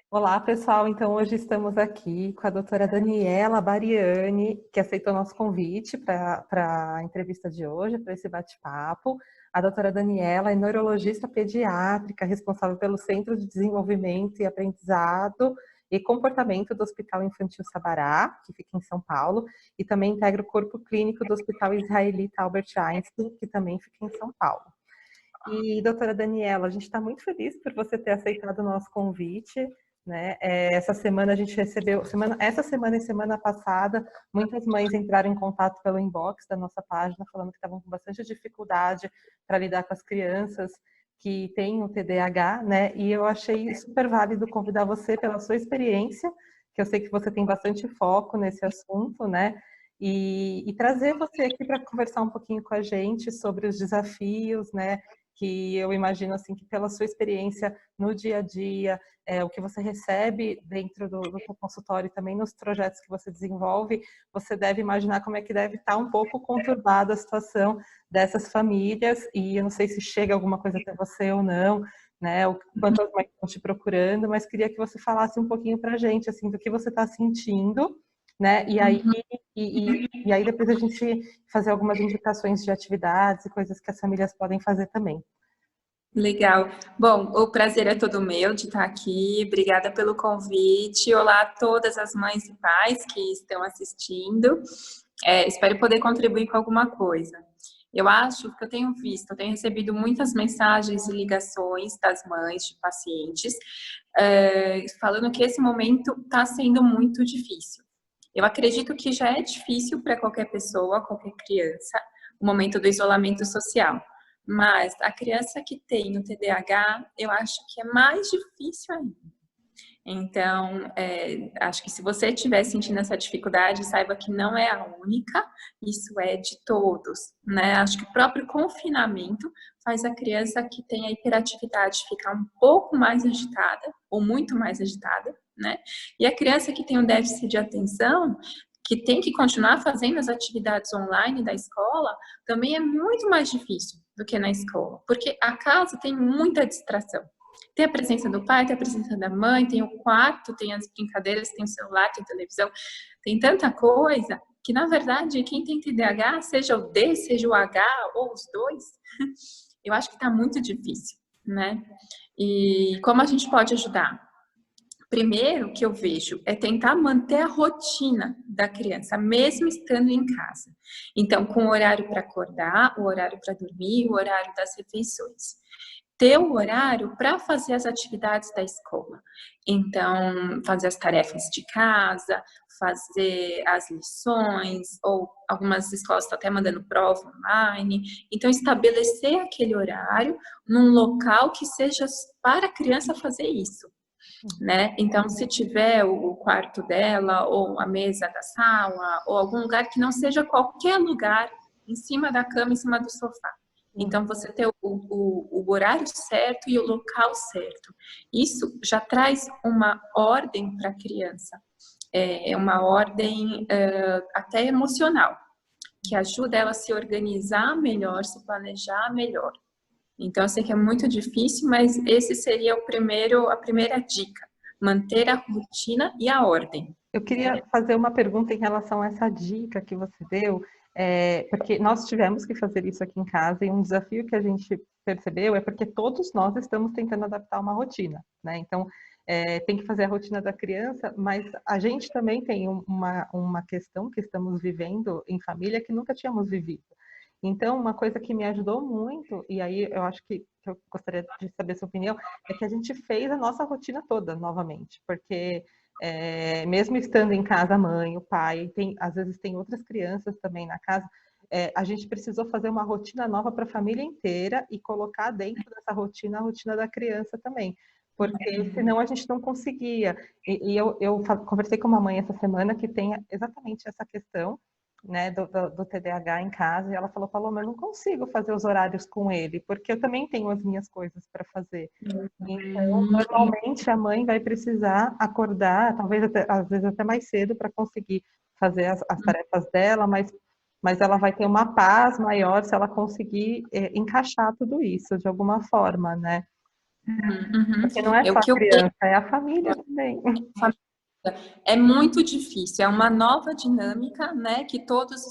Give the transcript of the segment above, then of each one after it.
Olá, pessoal. Então, hoje estamos aqui com a doutora Daniela Bariani, que aceitou nosso convite para a entrevista de hoje, para esse bate-papo. A doutora Daniela é neurologista pediátrica, responsável pelo Centro de Desenvolvimento e Aprendizado e Comportamento do Hospital Infantil Sabará, que fica em São Paulo, e também integra o corpo clínico do Hospital Israelita Albert Einstein, que também fica em São Paulo. E, doutora Daniela, a gente está muito feliz por você ter aceitado o nosso convite, né? Essa semana a gente recebeu, essa semana e semana passada, muitas mães entraram em contato pelo inbox da nossa página, falando que estavam com bastante dificuldade para lidar com as crianças que têm o TDAH, né? E eu achei super válido convidar você pela sua experiência, que eu sei que você tem bastante foco nesse assunto, né? E trazer você aqui para conversar um pouquinho com a gente sobre os desafios, né? Que eu imagino assim que pela sua experiência no dia a dia, o que você recebe dentro do seu consultório e também nos projetos que você desenvolve, você deve imaginar como é que deve estar um pouco conturbada a situação dessas famílias, e eu não sei se chega alguma coisa até você ou não, né, o quantas mães estão te procurando, mas queria que você falasse um pouquinho para a gente, assim, do que você está sentindo, né, e aí depois a gente fazer algumas indicações de atividades e coisas que as famílias podem fazer também. Legal. Bom, o prazer é todo meu de estar aqui. Obrigada pelo convite. Olá a todas as mães e pais que estão assistindo. Espero poder contribuir com alguma coisa. Eu acho que eu tenho recebido muitas mensagens e ligações das mães de pacientes, falando que esse momento está sendo muito difícil. Eu acredito que já é difícil para qualquer pessoa, qualquer criança, o momento do isolamento social. Mas a criança que tem o TDAH, eu acho que é mais difícil ainda. Então, acho que se você estiver sentindo essa dificuldade, saiba que não é a única, isso é de todos, né? Acho que o próprio confinamento faz a criança que tem a hiperatividade ficar um pouco mais agitada, ou muito mais agitada, né? E a criança que tem um déficit de atenção, que tem que continuar fazendo as atividades online da escola, também é muito mais difícil do que na escola, porque a casa tem muita distração. Tem a presença do pai, tem a presença da mãe, tem o quarto, tem as brincadeiras, tem o celular, tem a televisão, tem tanta coisa que, na verdade, quem tem TDAH, seja o D, seja o H ou os dois, eu acho que está muito difícil, né? E como a gente pode ajudar? Primeiro que eu vejo é tentar manter a rotina da criança, mesmo estando em casa. Então, com o horário para acordar, o horário para dormir, o horário das refeições. Ter o horário para fazer as atividades da escola. Então, fazer as tarefas de casa, fazer as lições, ou algumas escolas estão até mandando prova online. Então, estabelecer aquele horário num local que seja para a criança fazer isso. Né? Então, se tiver o quarto dela, ou a mesa da sala, ou algum lugar que não seja qualquer lugar, em cima da cama, em cima do sofá. Então, você ter o horário certo e o local certo. Isso já traz uma ordem para a criança, uma ordem até emocional, que ajuda ela a se organizar melhor, se planejar melhor. Então, eu sei que é muito difícil, mas esse seria a primeira dica. Manter a rotina e a ordem. Eu queria fazer uma pergunta em relação a essa dica que você deu, porque nós tivemos que fazer isso aqui em casa e um desafio que a gente percebeu é porque todos nós estamos tentando adaptar uma rotina, né? Então, tem que fazer a rotina da criança, mas a gente também tem uma questão que estamos vivendo em família que nunca tínhamos vivido. Então, uma coisa que me ajudou muito, e aí eu acho que eu gostaria de saber a sua opinião, é que a gente fez a nossa rotina toda novamente, porque mesmo estando em casa a mãe, o pai, às vezes tem outras crianças também na casa, a gente precisou fazer uma rotina nova para a família inteira e colocar dentro dessa rotina a rotina da criança também, porque senão a gente não conseguia. E eu conversei com uma mãe essa semana que tem exatamente essa questão, né, do TDAH em casa, e ela falou, Paloma, eu não consigo fazer os horários com ele, porque eu também tenho as minhas coisas para fazer. Então, normalmente a mãe vai precisar acordar, talvez às vezes até mais cedo, para conseguir fazer as tarefas dela, mas ela vai ter uma paz maior se ela conseguir encaixar tudo isso de alguma forma, né? Uhum. Porque não é É só o a que eu criança, é a família também. É muito difícil, é uma nova dinâmica, né, que todos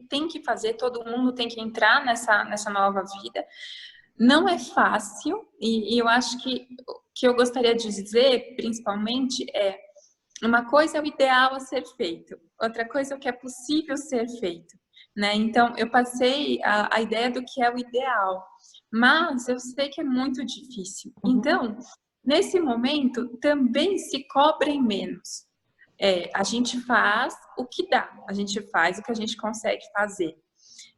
têm que fazer, todo mundo tem que entrar nessa nova vida. Não é fácil, e eu acho que o que eu gostaria de dizer, principalmente, é uma coisa é o ideal a ser feito, outra coisa é o que é possível ser feito, né? Então, eu passei a ideia do que é o ideal, mas eu sei que é muito difícil. Uhum. Então, nesse momento, também se cobrem menos. A gente faz o que dá, a gente faz o que a gente consegue fazer.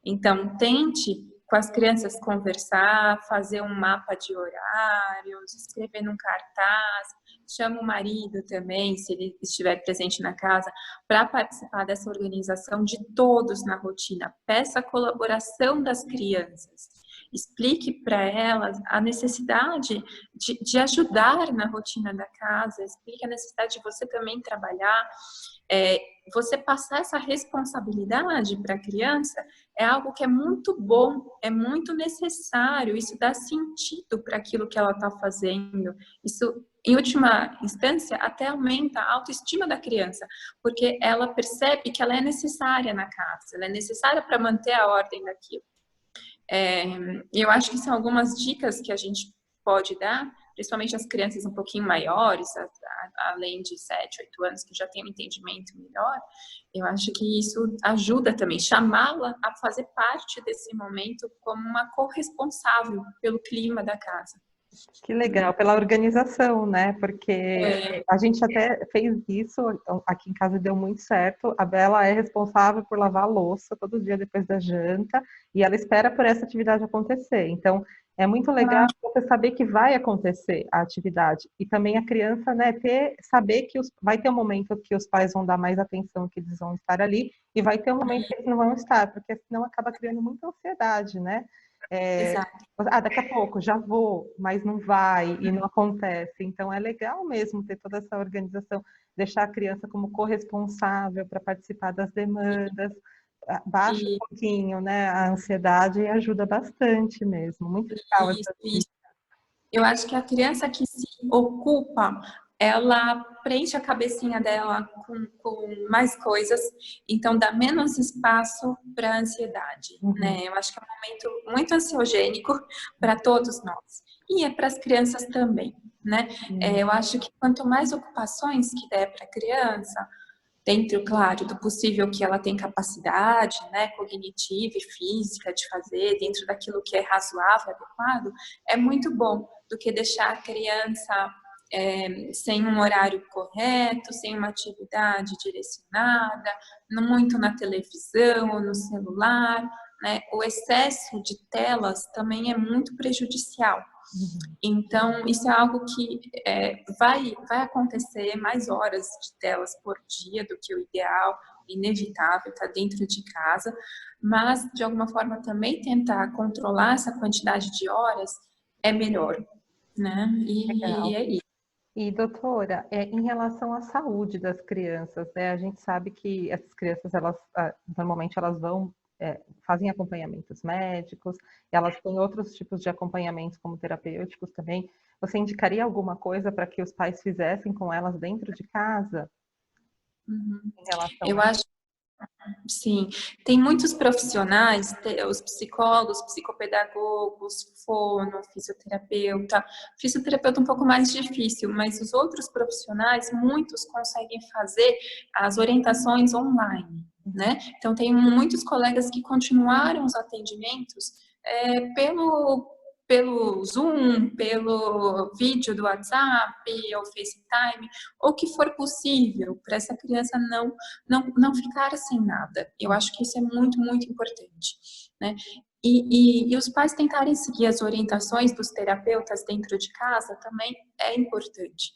Então, tente com as crianças conversar, fazer um mapa de horários, escrever num cartaz, chama o marido também, se ele estiver presente na casa, para participar dessa organização de todos na rotina. Peça a colaboração das crianças. Explique para elas a necessidade de ajudar na rotina da casa, explique a necessidade de você também trabalhar. Você passar essa responsabilidade para a criança é algo que é muito bom, é muito necessário, isso dá sentido para aquilo que ela está fazendo. Isso, em última instância, até aumenta a autoestima da criança, porque ela percebe que ela é necessária na casa, ela é necessária para manter a ordem daquilo. Eu acho que são algumas dicas que a gente pode dar, principalmente as crianças um pouquinho maiores, além de 7, 8 anos, que já têm um entendimento melhor. Eu acho que isso ajuda também, chamá-la a fazer parte desse momento como uma corresponsável pelo clima da casa. Que legal, pela organização, né? Porque a gente até fez isso aqui em casa, deu muito certo. A Bela é responsável por lavar a louça todo dia depois da janta e ela espera por essa atividade acontecer. Então, é muito legal você saber que vai acontecer a atividade e também a criança, né, saber que vai ter um momento que os pais vão dar mais atenção, que eles vão estar ali e vai ter um momento que eles não vão estar, porque senão acaba criando muita ansiedade, né? Exato. Daqui a pouco já vou, mas não vai e não acontece. Então é legal mesmo ter toda essa organização, deixar a criança como corresponsável para participar das demandas, baixa um E, pouquinho, né, a ansiedade e ajuda bastante mesmo. Muito legal essa e eu acho que a criança que se ocupa, ela preenche a cabecinha dela com mais coisas, então dá menos espaço para a ansiedade, Uhum. né? Eu acho que é um momento muito ansiogênico para todos nós. E é para as crianças também, né? Eu acho que quanto mais ocupações que der para a criança, dentro, claro, do possível que ela tem capacidade, né, cognitiva e física de fazer, dentro daquilo que é razoável, adequado, é muito bom do que deixar a criança sem um horário correto, sem uma atividade direcionada, muito na televisão ou no celular, né? O excesso de telas também é muito prejudicial. Uhum. Então, isso é algo que vai acontecer mais horas de telas por dia do que o ideal, inevitável, está dentro de casa, mas, de alguma forma, também tentar controlar essa quantidade de horas é melhor, né? E Legal. é isso. E, doutora, em relação à saúde das crianças, né? A gente sabe que essas crianças, normalmente elas vão, fazem acompanhamentos médicos, e elas têm outros tipos de acompanhamentos, como terapêuticos também. Você indicaria alguma coisa para que os pais fizessem com elas dentro de casa, Uhum. em relação Eu a... acho. Sim, tem muitos profissionais, os psicólogos, psicopedagogos, fono, fisioterapeuta. Fisioterapeuta é um pouco mais difícil, mas os outros profissionais, muitos conseguem fazer as orientações online, né? Então, tem muitos colegas que continuaram os atendimentos pelo Zoom, pelo vídeo do WhatsApp ou FaceTime, ou que for possível, para essa criança não ficar sem nada. Eu acho que isso é muito, muito importante, né? E os pais tentarem seguir as orientações dos terapeutas dentro de casa também é importante.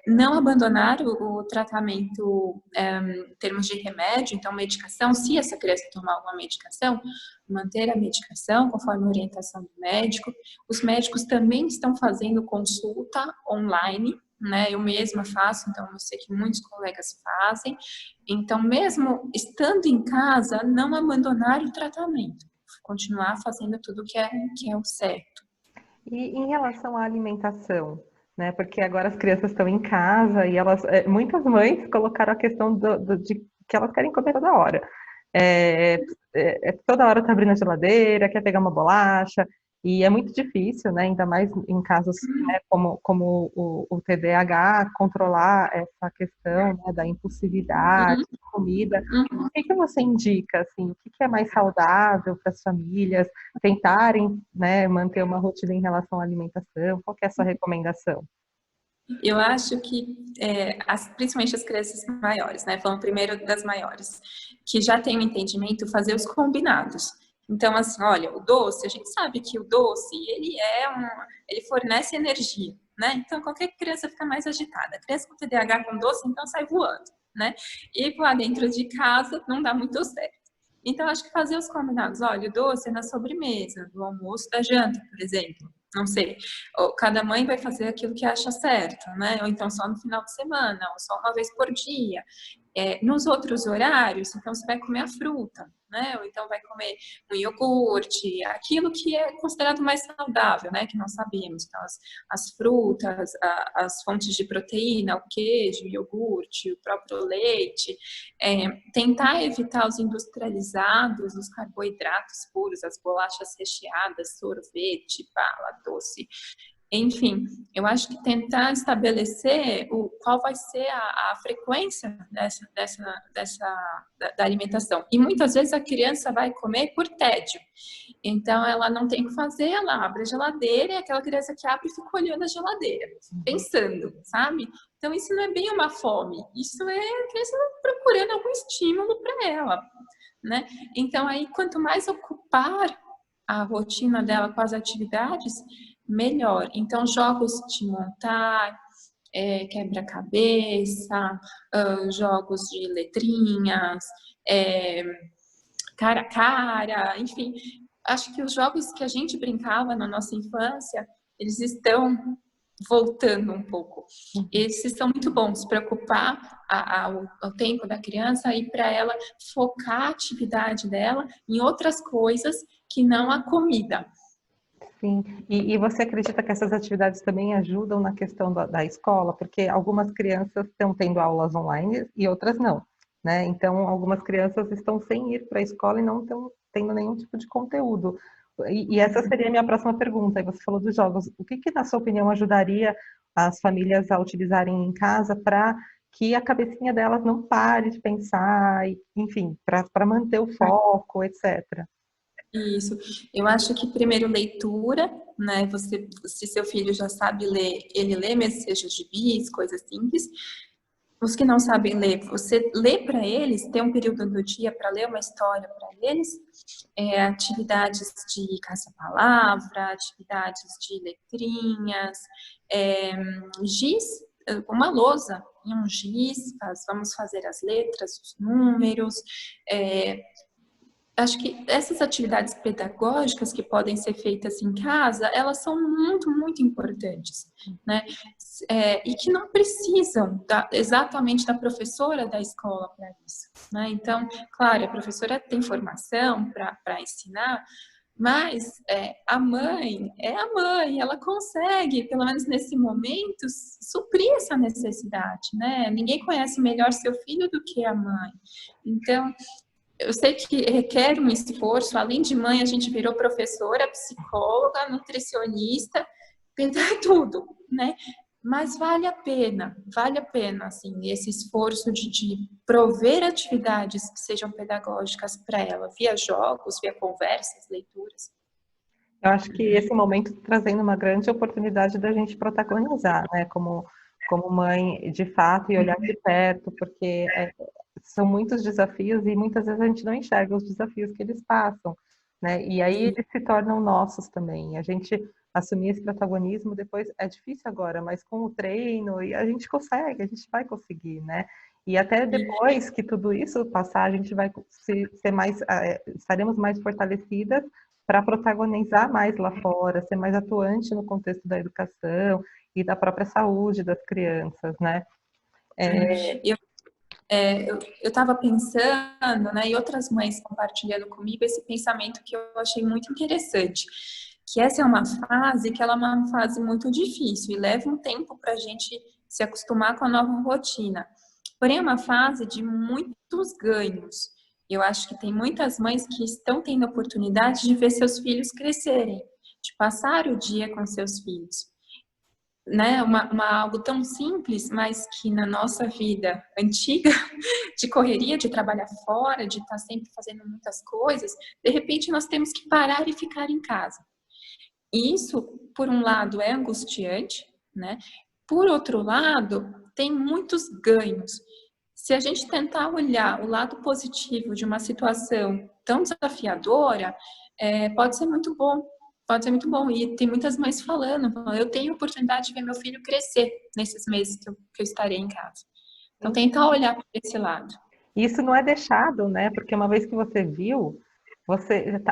Não abandonar o tratamento em termos de remédio, então medicação, se essa criança tomar alguma medicação, manter a medicação conforme a orientação do médico. Os médicos também estão fazendo consulta online, né? Eu mesma faço, então eu sei que muitos colegas fazem. Então, mesmo estando em casa, não abandonar o tratamento, continuar fazendo tudo que é o certo. E em relação à alimentação, né? Porque agora as crianças estão em casa e elas, muitas mães colocaram a questão de que elas querem comer toda hora. É, toda hora tá abrindo a geladeira, quer pegar uma bolacha, e é muito difícil, né? Ainda mais em casos, né, como o TDAH, controlar essa questão, né, da impulsividade, Uhum, de comida. uhum. O que que você indica, assim, o que que é mais saudável para as famílias tentarem, né, manter uma rotina em relação à alimentação? Qual que é a sua recomendação? Eu acho que, principalmente as crianças maiores, né? Falando primeiro das maiores, que já tem o entendimento, fazer os combinados. Então, assim, olha, o doce, a gente sabe que o doce, ele fornece energia, né? Então, qualquer criança fica mais agitada. Criança com TDAH com doce, então sai voando, né? E lá dentro de casa não dá muito certo. Então, acho que fazer os combinados. Olha, o doce é na sobremesa, do almoço, da janta, por exemplo. Não sei. Cada mãe vai fazer aquilo que acha certo, né? Ou então só no final de semana, ou só uma vez por dia. Nos outros horários, então você vai comer a fruta, né? Ou então vai comer um iogurte, aquilo que é considerado mais saudável, né? Que nós sabemos. Então, as frutas, as fontes de proteína, o queijo, o iogurte, o próprio leite. Tentar evitar os industrializados, os carboidratos puros, as bolachas recheadas, sorvete, bala, doce. Enfim, eu acho que tentar estabelecer qual vai ser a frequência da alimentação. E muitas vezes a criança vai comer por tédio. Então, ela não tem o que fazer, ela abre a geladeira e é aquela criança que abre e fica olhando a geladeira, pensando, sabe? Então, isso não é bem uma fome, isso é a criança procurando algum estímulo para ela, né? Então, aí, quanto mais ocupar a rotina dela com as atividades, melhor. Então, jogos de montar, quebra-cabeça, jogos de letrinhas, cara a cara, enfim. Acho que os jogos que a gente brincava na nossa infância, eles estão voltando um pouco. Esses são muito bons para ocupar o tempo da criança e para ela focar a atividade dela em outras coisas que não a comida. Sim, e você acredita que essas atividades também ajudam na questão da escola? Porque algumas crianças estão tendo aulas online e outras não, né? Então, algumas crianças estão sem ir para a escola e não estão tendo nenhum tipo de conteúdo. E essa seria a minha próxima pergunta. E você falou dos jogos. O que, na sua opinião, ajudaria as famílias a utilizarem em casa para que a cabecinha delas não pare de pensar, e, enfim, para manter o foco, etc. Isso. Eu acho que primeiro leitura, né? Se seu filho já sabe ler, ele lê, mesmo seja gibis, coisas simples. Os que não sabem ler, você lê para eles, tem um período do dia para ler uma história para eles, atividades de caça-palavra, atividades de letrinhas, giz, uma lousa e um giz, vamos fazer as letras, os números, acho que essas atividades pedagógicas que podem ser feitas em casa, elas são muito, muito importantes, né? E que não precisam exatamente da professora da escola para isso, né? Então, claro, a professora tem formação para ensinar, mas a mãe é a mãe, ela consegue, pelo menos nesse momento, suprir essa necessidade, né? Ninguém conhece melhor seu filho do que a mãe. Então, eu sei que requer um esforço, além de mãe, a gente virou professora, psicóloga, nutricionista, tudo, né? Mas vale a pena, assim, esse esforço de prover atividades que sejam pedagógicas para ela, via jogos, via conversas, leituras. Eu acho que esse momento está trazendo uma grande oportunidade da gente protagonizar, né, como mãe, de fato, e olhar de perto, porque são muitos desafios e muitas vezes a gente não enxerga os desafios que eles passam, né, e aí eles se tornam nossos também. A gente assumir esse protagonismo depois é difícil agora, mas com o treino e a gente consegue, a gente vai conseguir, né? E até depois que tudo isso passar, a gente vai ser mais, estaremos mais fortalecidas para protagonizar mais lá fora, ser mais atuante no contexto da educação e da própria saúde das crianças, né? Eu estava pensando, né, e outras mães compartilhando comigo esse pensamento que eu achei muito interessante. que essa é uma fase que ela é uma fase muito difícil e leva um tempo para a gente se acostumar com a nova rotina. Porém, é uma fase de muitos ganhos. Eu acho que tem muitas mães que estão tendo a oportunidade de ver seus filhos crescerem, de passar o dia com seus filhos. Né? Algo tão simples, mas que na nossa vida antiga, de correria, de trabalhar fora, de estar sempre fazendo muitas coisas, de repente nós temos que parar e ficar em casa. E isso, por um lado, é angustiante, né? Por outro lado, tem muitos ganhos. Se a gente tentar olhar o lado positivo de uma situação tão desafiadora, pode ser muito bom. Pode ser muito bom. E tem muitas mães falando, eu tenho a oportunidade de ver meu filho crescer nesses meses que eu estarei em casa. Então, tentar olhar para esse lado. Isso não é deixado, né? Porque uma vez que você viu,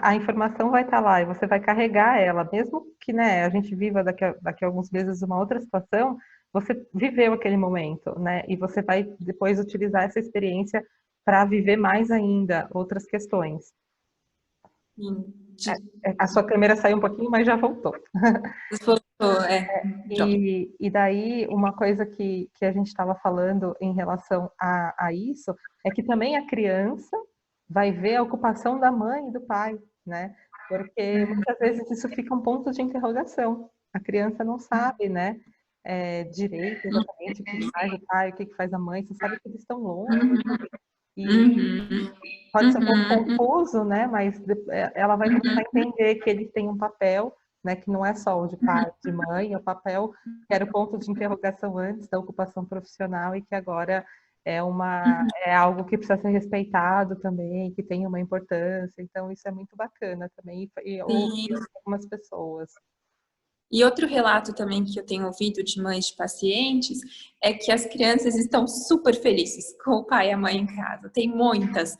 a informação vai estar lá e você vai carregar ela, mesmo que, né, a gente viva daqui a alguns meses uma outra situação, você viveu aquele momento, né? E você vai depois utilizar essa experiência para viver mais ainda outras questões. A sua câmera saiu um pouquinho, mas já voltou. E daí, uma coisa que a gente estava falando em relação a isso, é que também a criança vai ver a ocupação da mãe e do pai, né? Porque muitas vezes isso fica um ponto de interrogação. A criança não sabe, né? Direito exatamente o que faz o pai, o que faz a mãe, você sabe que eles estão longe. E pode ser um pouco confuso, né? Mas ela vai começar a entender que eles têm um papel, né? Que não é só o de pai, de mãe, é o papel que era o ponto de interrogação antes da ocupação profissional e que agora é algo que precisa ser respeitado também, que tem uma importância. Então, isso é muito bacana também, e ouvir algumas pessoas. E outro relato também que eu tenho ouvido de mães de pacientes é que as crianças estão super felizes com o pai e a mãe em casa. Tem muitas.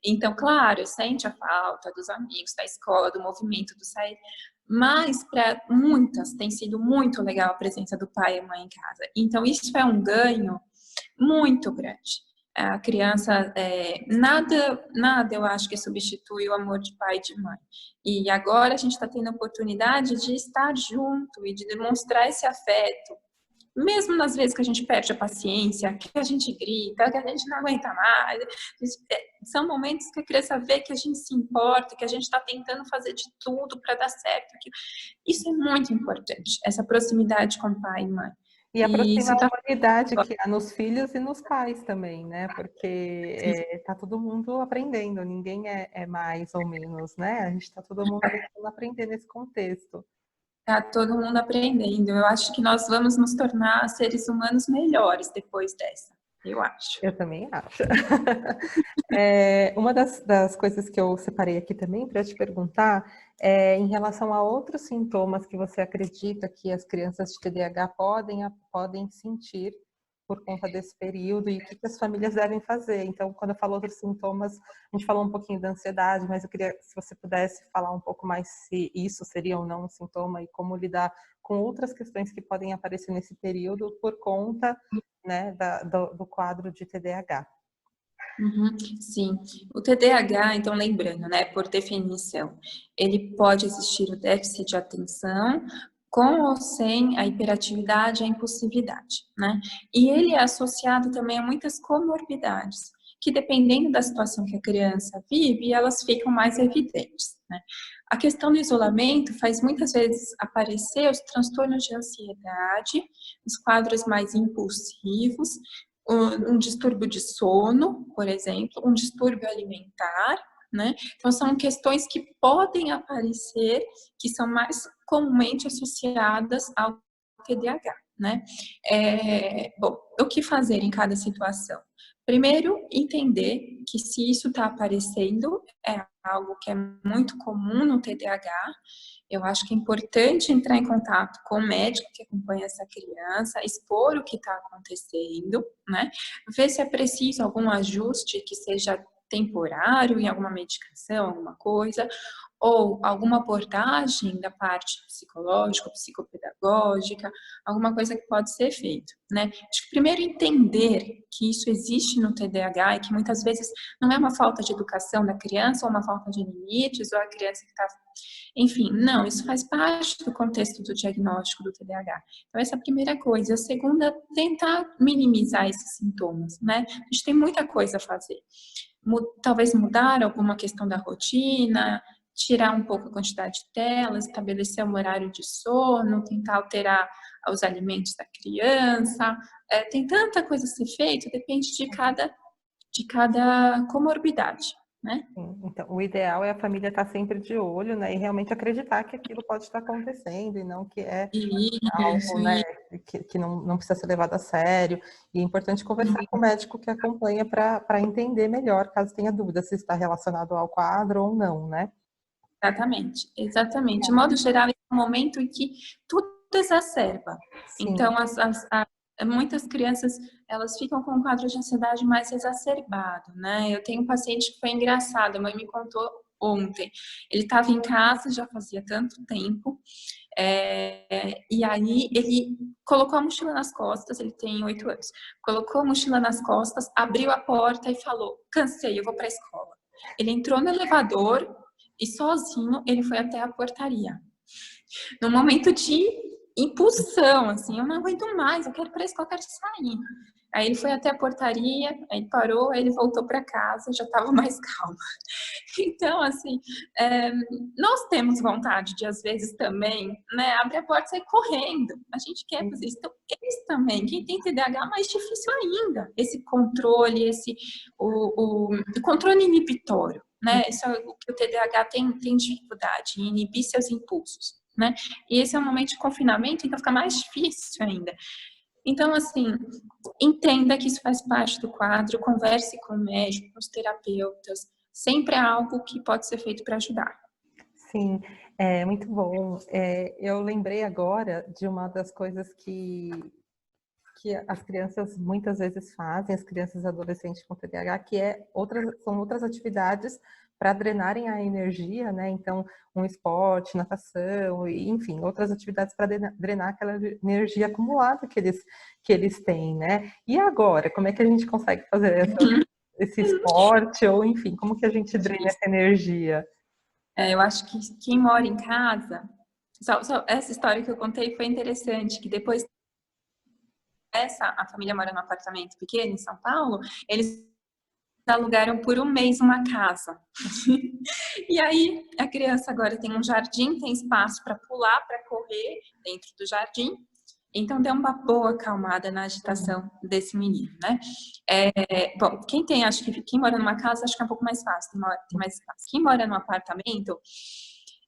Então, claro, sente a falta dos amigos, da escola, do movimento, do sair. Mas para muitas tem sido muito legal a presença do pai e a mãe em casa. Então, isso é um ganho muito grande. A criança, nada eu acho que substitui o amor de pai e de mãe. E agora a gente está tendo a oportunidade de estar junto e de demonstrar esse afeto. Mesmo nas vezes que a gente perde a paciência, que a gente grita, que a gente não aguenta mais. São momentos que a criança vê que a gente se importa, que a gente está tentando fazer de tudo para dar certo. Isso é muito importante, essa proximidade com pai e mãe. E aproximar a humanidade que há nos filhos e nos pais também, né? Porque tá todo mundo aprendendo, ninguém é mais ou menos, né? A gente está todo mundo tentando aprender nesse contexto. Tá todo mundo aprendendo. Eu acho que nós vamos nos tornar seres humanos melhores depois dessa. Eu acho. Eu também acho. Uma das coisas que eu separei aqui também para te perguntar é em relação a outros sintomas que você acredita que as crianças de TDAH podem sentir por conta desse período e o que as famílias devem fazer. Então, quando eu falo outros sintomas, a gente falou um pouquinho da ansiedade, mas eu queria, se você pudesse falar um pouco mais se isso seria ou não um sintoma e como lidar com outras questões que podem aparecer nesse período por conta, né, do quadro de TDAH. Sim, o TDAH, então lembrando, né, por definição, ele pode existir o déficit de atenção com ou sem a hiperatividade e a impulsividade, né? E ele é associado também a muitas comorbidades, que dependendo da situação que a criança vive, elas ficam mais evidentes, né? A questão do isolamento faz muitas vezes aparecer os transtornos de ansiedade, os quadros mais impulsivos, um distúrbio de sono, por exemplo, um distúrbio alimentar, né? Então, são questões que podem aparecer, que são mais comumente associadas ao TDAH, né? Bom, o que fazer em cada situação? Primeiro, entender que se isso está aparecendo, é algo que é muito comum no TDAH. Eu acho que é importante entrar em contato com o médico que acompanha essa criança, expor o que está acontecendo, né? Ver se é preciso algum ajuste que seja temporário em alguma medicação, alguma coisa, ou alguma abordagem da parte psicológica, psicopedagógica, alguma coisa que pode ser feito, né? Acho que primeiro entender que isso existe no TDAH e que muitas vezes não é uma falta de educação da criança ou uma falta de limites ou a criança que está... Enfim, não, isso faz parte do contexto do diagnóstico do TDAH. Então, essa é a primeira coisa. A segunda, tentar minimizar esses sintomas, né? A gente tem muita coisa a fazer. Talvez mudar alguma questão da rotina, tirar um pouco a quantidade de telas, estabelecer um horário de sono, tentar alterar os alimentos da criança. Tem tanta coisa a ser feita, depende de cada comorbidade, né? Então, o ideal é a família estar sempre de olho, né, e realmente acreditar que aquilo pode estar acontecendo e não que é algo, Isso, né, que não precisa ser levado a sério. E é importante conversar com o médico que acompanha para entender melhor, caso tenha dúvida se está relacionado ao quadro ou não, né? exatamente, exatamente. De modo geral, é um momento em que tudo exacerba. Sim. Então, muitas crianças, elas ficam com um quadro de ansiedade mais exacerbado, né? Eu tenho um paciente que foi engraçado, a mãe me contou ontem. Ele estava em casa já fazia tanto tempo, e aí ele colocou a mochila nas costas, ele tem 8 anos, colocou a mochila nas costas, abriu a porta e falou: cansei, eu vou para a escola. Ele entrou no elevador e sozinho ele foi até a portaria. No momento de impulsão, assim, eu não aguento mais, eu quero ir para a escola, eu quero sair. Aí ele foi até a portaria, aí parou, aí ele voltou para casa, já estava mais calmo. Então, assim, nós temos vontade de, às vezes, também, né, abrir a porta e sair correndo. A gente quer fazer isso. Então, eles também, quem tem TDAH, mais difícil ainda. Esse controle, o controle inibitório, né? Isso é o que o TDAH tem dificuldade em inibir seus impulsos, né? E esse é um momento de confinamento, então fica mais difícil ainda. Então, assim, entenda que isso faz parte do quadro, converse com o médico, com os terapeutas, sempre é algo que pode ser feito para ajudar. Sim, é muito bom. Eu lembrei agora de uma das coisas que as crianças muitas vezes fazem, as crianças e adolescentes com TDAH, que são outras atividades para drenarem a energia, né? Então, um esporte, natação, enfim, outras atividades para drenar aquela energia acumulada que eles têm, né? E agora, como é que a gente consegue fazer esse esporte, ou enfim, como que a gente drena essa energia? Eu acho que quem mora em casa, só essa história que eu contei foi interessante, que depois a família mora num apartamento pequeno em São Paulo, eles alugaram por um mês uma casa. E aí a criança agora tem um jardim, tem espaço para pular, para correr dentro do jardim. Então deu uma boa acalmada na agitação desse menino, né? Bom, acho que quem mora numa casa acho que é um pouco mais fácil, tem mais espaço. Quem mora num apartamento,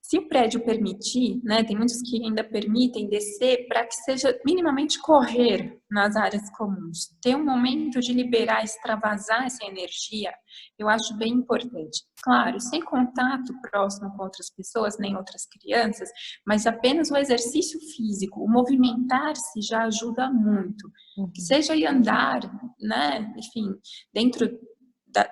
se o prédio permitir, né, tem muitos que ainda permitem descer para que seja minimamente correr nas áreas comuns. Ter um momento de liberar, extravasar essa energia, eu acho bem importante. Claro, sem contato próximo com outras pessoas, nem outras crianças, mas apenas o exercício físico, o movimentar-se já ajuda muito. Que seja ir andar, né, enfim, dentro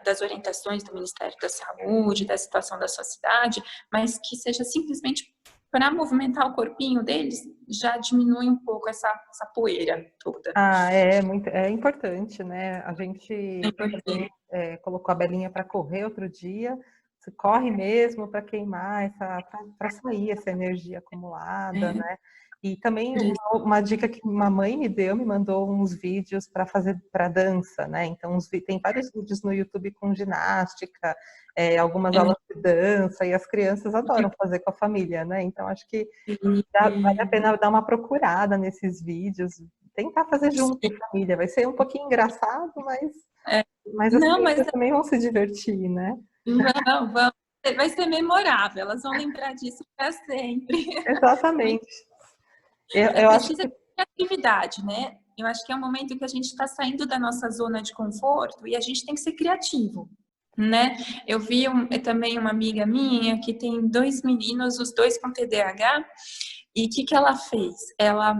das orientações do Ministério da Saúde, da situação da sua cidade, mas que seja simplesmente para movimentar o corpinho deles, já diminui um pouco essa poeira toda. É importante, né? A gente colocou a Belinha para correr outro dia, você corre mesmo para queimar, para sair essa energia acumulada, né? E também uma dica que uma mãe me mandou uns vídeos para fazer para dança, né? Então tem vários vídeos no YouTube com ginástica, algumas aulas de dança, e as crianças adoram fazer com a família, né? Então acho que vale a pena dar uma procurada nesses vídeos, tentar fazer junto em família. Vai ser um pouquinho engraçado, mas as crianças também vão se divertir, né? Vamos. Vai ser memorável, elas vão lembrar disso para sempre. Exatamente. Eu acho Precisa de criatividade, né? Eu acho que é um momento que a gente está saindo da nossa zona de conforto e a gente tem que ser criativo, né? Eu vi também uma amiga minha que tem 2 meninos, os 2 com TDAH, e o que ela fez? Ela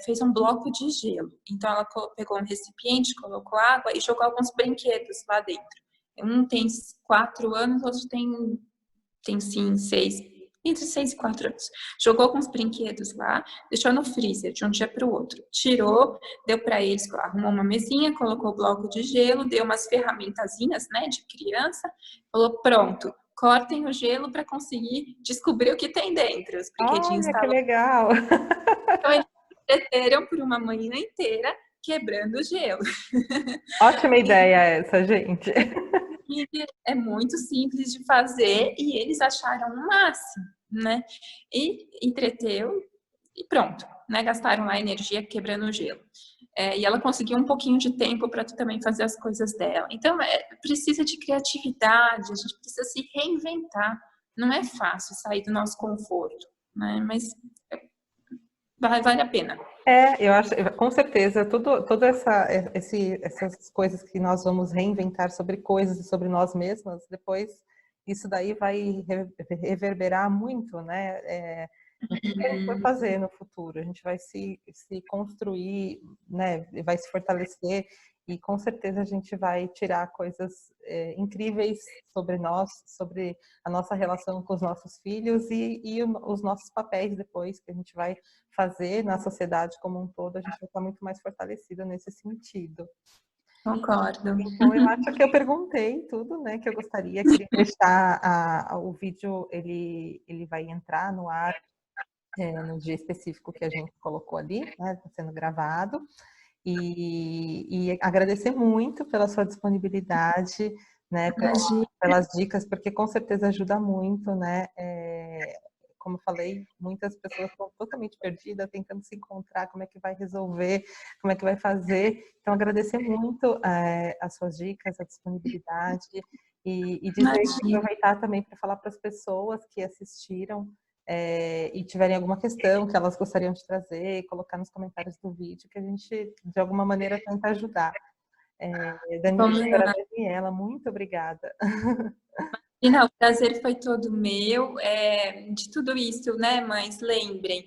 fez um bloco de gelo. Então, ela pegou um recipiente, colocou água e jogou alguns brinquedos lá dentro. Um tem 4 anos, outro tem tem sim entre 6 e 4 anos. Jogou com os brinquedos lá, deixou no freezer de um dia para o outro. Tirou, deu para eles, arrumou uma mesinha, colocou o bloco de gelo, deu umas ferramentazinhas, né, de criança, falou, pronto, cortem o gelo para conseguir descobrir o que tem dentro. Os brinquedinhos Olha, que estavam... legal! Então, eles entreteram por uma manhã inteira quebrando o gelo. Ótima ideia essa, gente. É muito simples de fazer e eles acharam o máximo, né? E entreteu e pronto, né? Gastaram lá energia quebrando o gelo. E ela conseguiu um pouquinho de tempo para tu também fazer as coisas dela. Então, precisa de criatividade, a gente precisa se reinventar. Não é fácil sair do nosso conforto, né? Mas vale a pena. Eu acho, com certeza, toda essas coisas que nós vamos reinventar sobre coisas e sobre nós mesmas, depois isso daí vai reverberar muito, né? No que a gente vai fazer no futuro, a gente vai se construir, né? Vai se fortalecer e com certeza a gente vai tirar coisas incríveis sobre nós, sobre a nossa relação com os nossos filhos e os nossos papéis depois que a gente vai fazer na sociedade como um todo, a gente vai estar muito mais fortalecida nesse sentido. Concordo. Então, eu acho que eu perguntei tudo, né, que eu gostaria. Queria deixar o vídeo, ele vai entrar no ar no dia específico que a gente colocou ali, né, está sendo gravado. E agradecer muito pela sua disponibilidade, né, pelas dicas, porque com certeza ajuda muito, né? Como eu falei, muitas pessoas estão totalmente perdidas, tentando se encontrar, como é que vai resolver, como é que vai fazer. Então, agradecer muito as suas dicas, a disponibilidade e dizer, aproveitar também para falar para as pessoas que assistiram e tiverem alguma questão que elas gostariam de trazer, colocar nos comentários do vídeo, que a gente, de alguma maneira, tenta ajudar. Daniela, muito obrigada. E não, o prazer foi todo meu. De tudo isso, né, mães? Lembrem,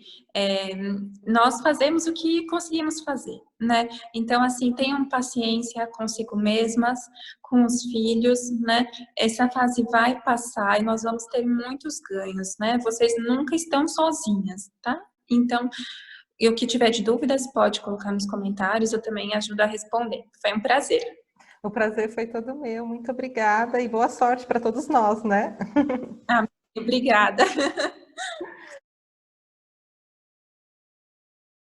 nós fazemos o que conseguimos fazer, né? Então, assim, tenham paciência consigo mesmas, com os filhos, né? Essa fase vai passar e nós vamos ter muitos ganhos, né? Vocês nunca estão sozinhas, tá? Então, e o que tiver de dúvidas, pode colocar nos comentários, eu também ajudo a responder. Foi um prazer. O prazer foi todo meu. Muito obrigada e boa sorte para todos nós, né? Obrigada.